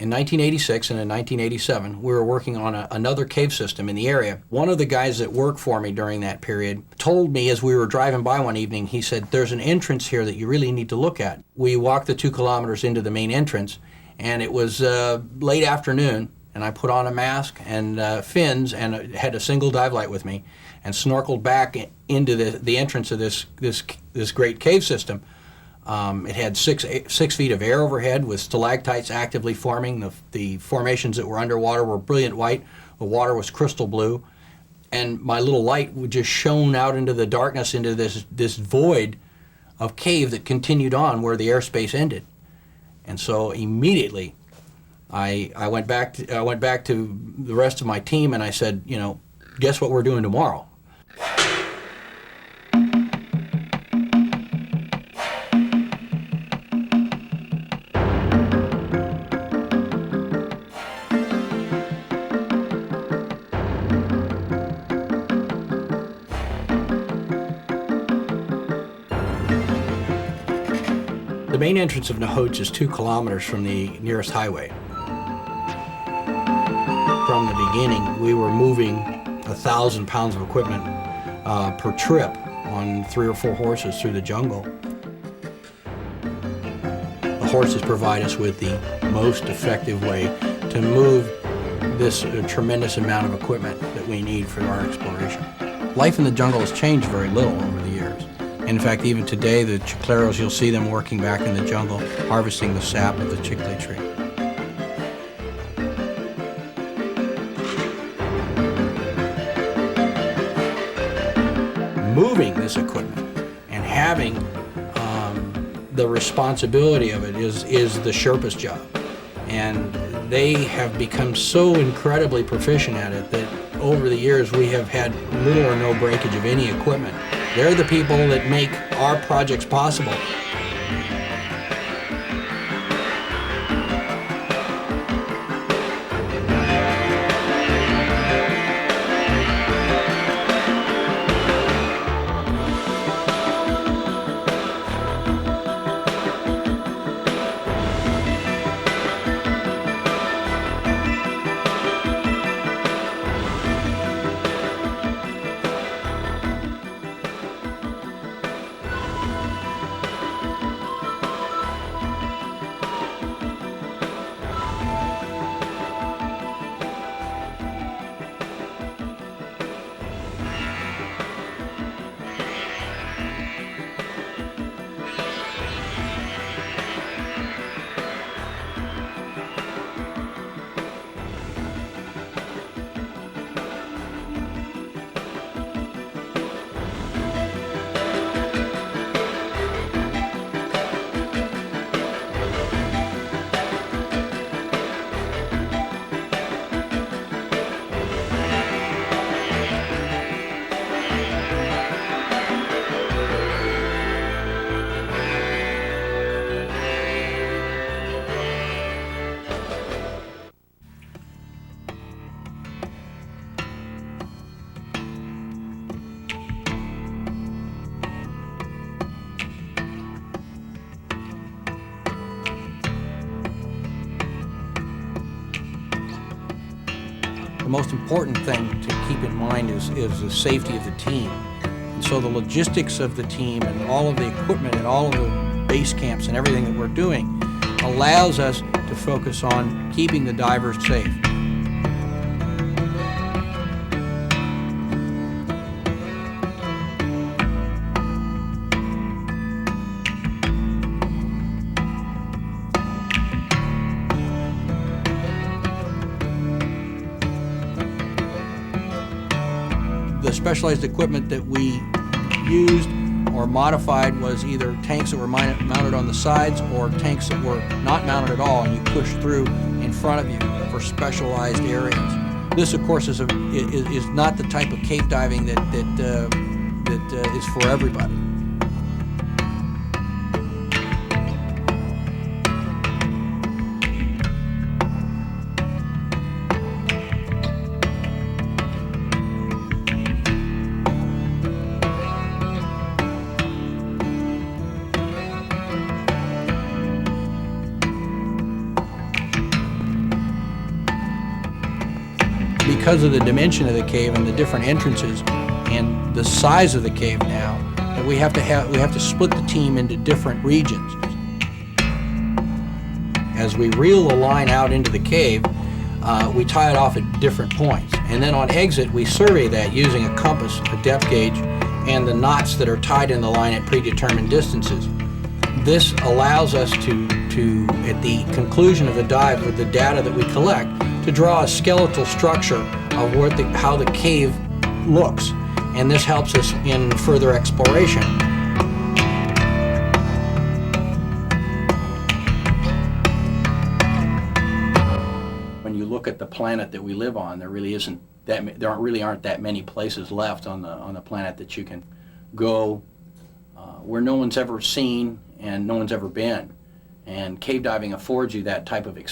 In 1986 and in 1987, we were working on another cave system in the area. One of the guys that worked for me during that period told me as we were driving by one evening, he said, there's an entrance here that you really need to look at. We walked the 2 kilometers into the main entrance, and it was late afternoon, and I put on a mask and fins and had a single dive light with me and snorkeled back into the entrance of this great cave system. It had six feet of air overhead with stalactites actively forming. The formations that were underwater were brilliant white. The water was crystal blue. And my little light just shone out into the darkness, into this void of cave that continued on where the airspace ended. And so immediately I went back to the rest of my team and I said, you know, guess what we're doing tomorrow? The main entrance of Nohoch is 2 kilometers from the nearest highway. From the beginning, we were moving 1,000 pounds of equipment per trip on 3 or 4 horses through the jungle. The horses provide us with the most effective way to move this tremendous amount of equipment that we need for our exploration. Life in the jungle has changed very little over the years. In fact, even today, the chicleros, you'll see them working back in the jungle, harvesting the sap of the chicle tree. Moving this equipment and having the responsibility of it is the Sherpa's job. And they have become so incredibly proficient at it that over the years we have had little or no breakage of any equipment. They're the people that make our projects possible. The most important thing to keep in mind is the safety of the team. And so the logistics of the team and all of the equipment and all of the base camps and everything that we're doing allows us to focus on keeping the divers safe. The specialized equipment that we used or modified was either tanks that were mounted on the sides or tanks that were not mounted at all, and you push through in front of you for specialized areas. This, of course, is not the type of cave diving that is for everybody. because of the dimension of the cave and the different entrances and the size of the cave now, that we have to split the team into different regions. As we reel the line out into the cave, we tie it off at different points. And then on exit, we survey that using a compass, a depth gauge, and the knots that are tied in the line at predetermined distances. This allows us to at the conclusion of the dive with the data that we collect, to draw a skeletal structure of how the cave looks. And this helps us in further exploration. When you look at the planet that we live on, there really aren't that many places left on the planet that you can go where no one's ever seen and no one's ever been. And cave diving affords you that type of experience.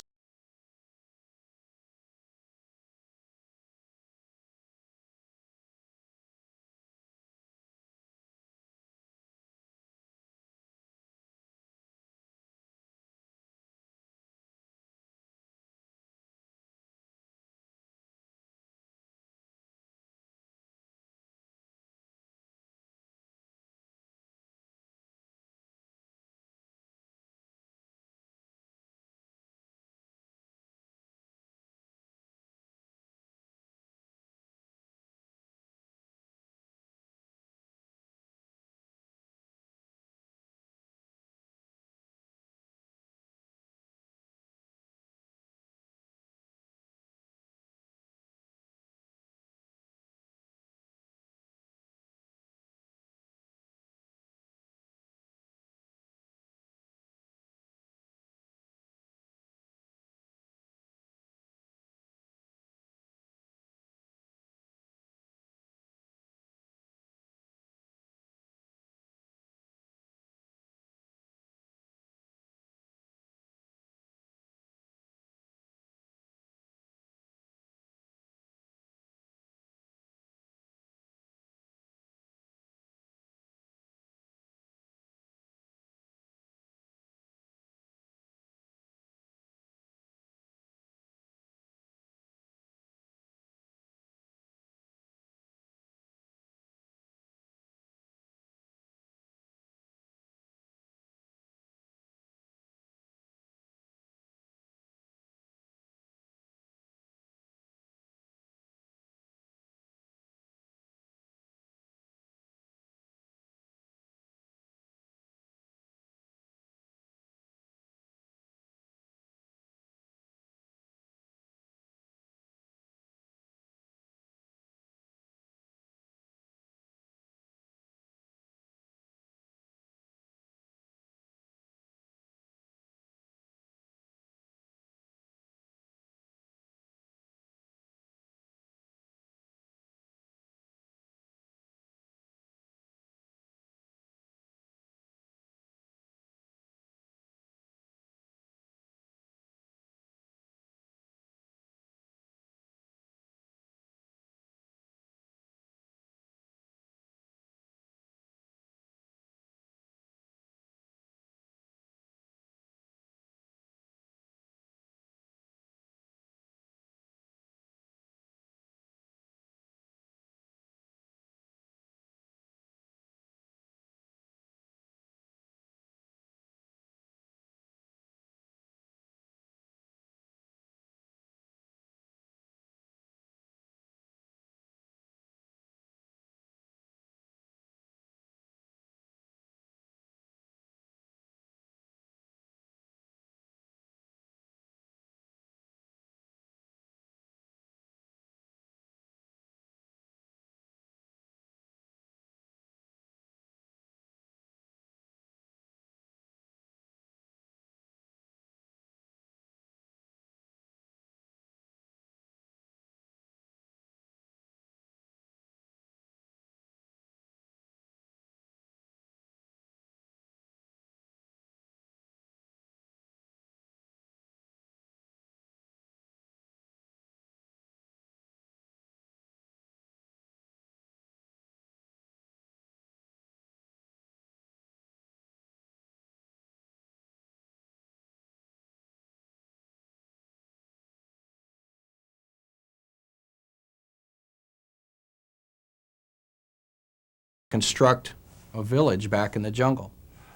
construct a village back in the jungle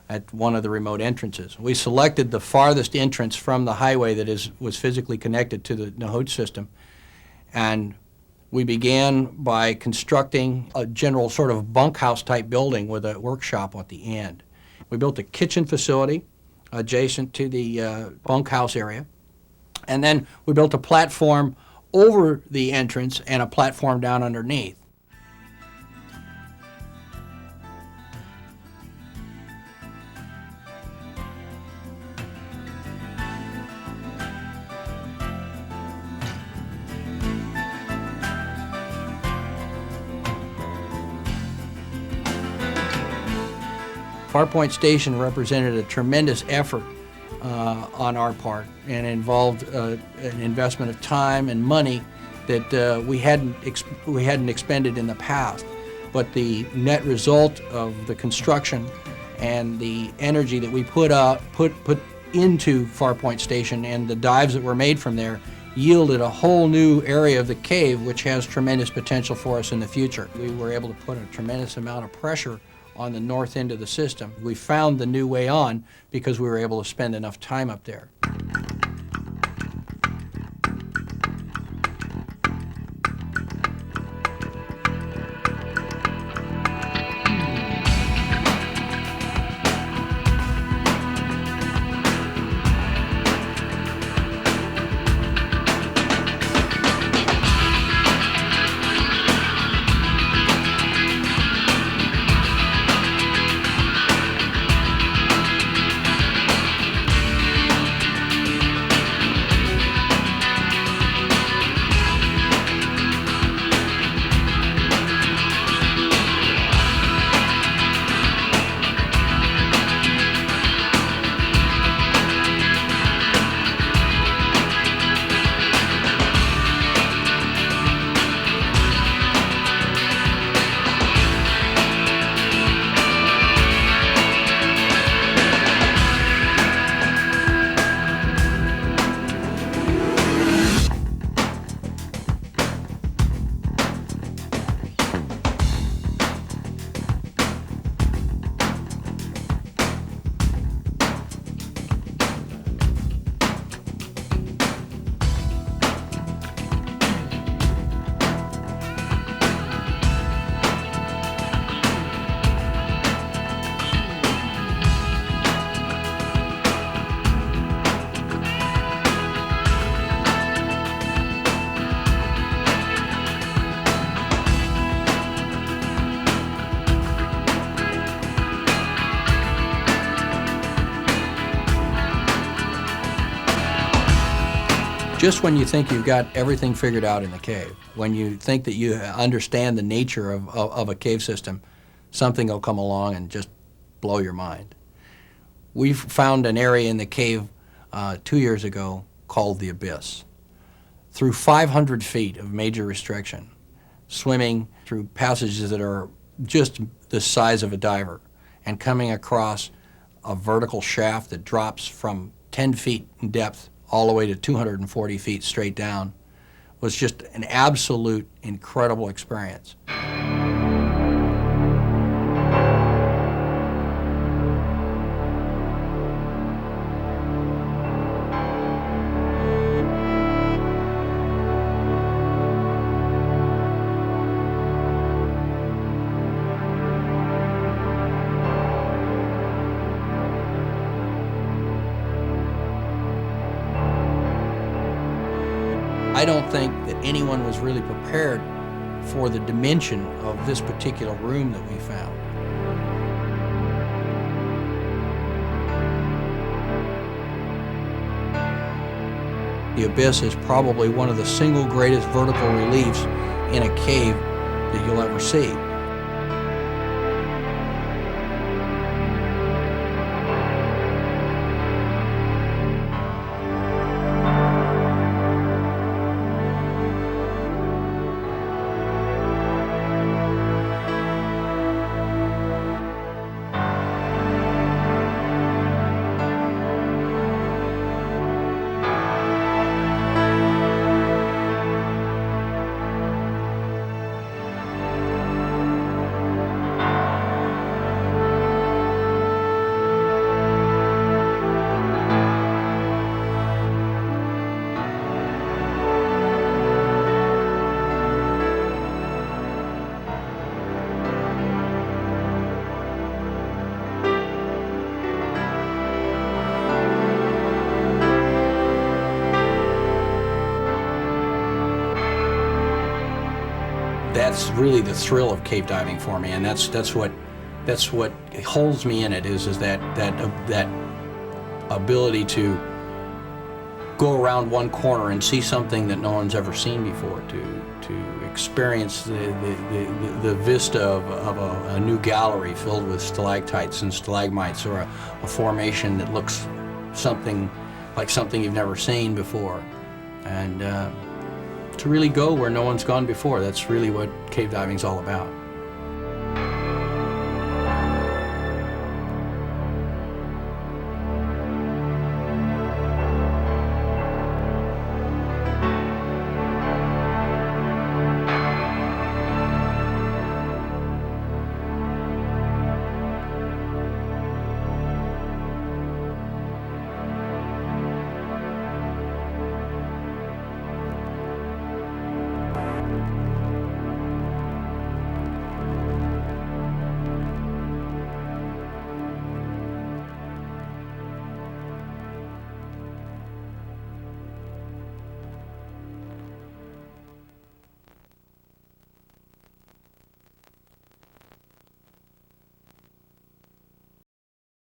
at one of the remote entrances. We selected the farthest entrance from the highway that was physically connected to the Nohoch system, and we began by constructing a general sort of bunkhouse type building with a workshop at the end. We built a kitchen facility adjacent to the bunkhouse area, and then we built a platform over the entrance and a platform down underneath. Farpoint Station represented a tremendous effort on our part and involved an investment of time and money that we hadn't expended in the past. But the net result of the construction and the energy that we put into Farpoint Station and the dives that were made from there yielded a whole new area of the cave which has tremendous potential for us in the future. We were able to put a tremendous amount of pressure on the north end of the system. We found the new way on because we were able to spend enough time up there. Just when you think you've got everything figured out in the cave, when you think that you understand the nature of a cave system, something will come along and just blow your mind. We found an area in the cave 2 years ago called the Abyss. Through 500 feet of major restriction, swimming through passages that are just the size of a diver, and coming across a vertical shaft that drops from 10 feet in depth all the way to 240 feet straight down, was just an absolute incredible experience. I don't think that anyone was really prepared for the dimension of this particular room that we found. The Abyss is probably one of the single greatest vertical reliefs in a cave that you'll ever see. that's really the thrill of cave diving for me, and that's what holds me in it is that ability to go around one corner and see something that no one's ever seen before, to experience the vista of a new gallery filled with stalactites and stalagmites, or a formation that looks something like something you've never seen before, and to really go where no one's gone before. That's really what cave diving's all about.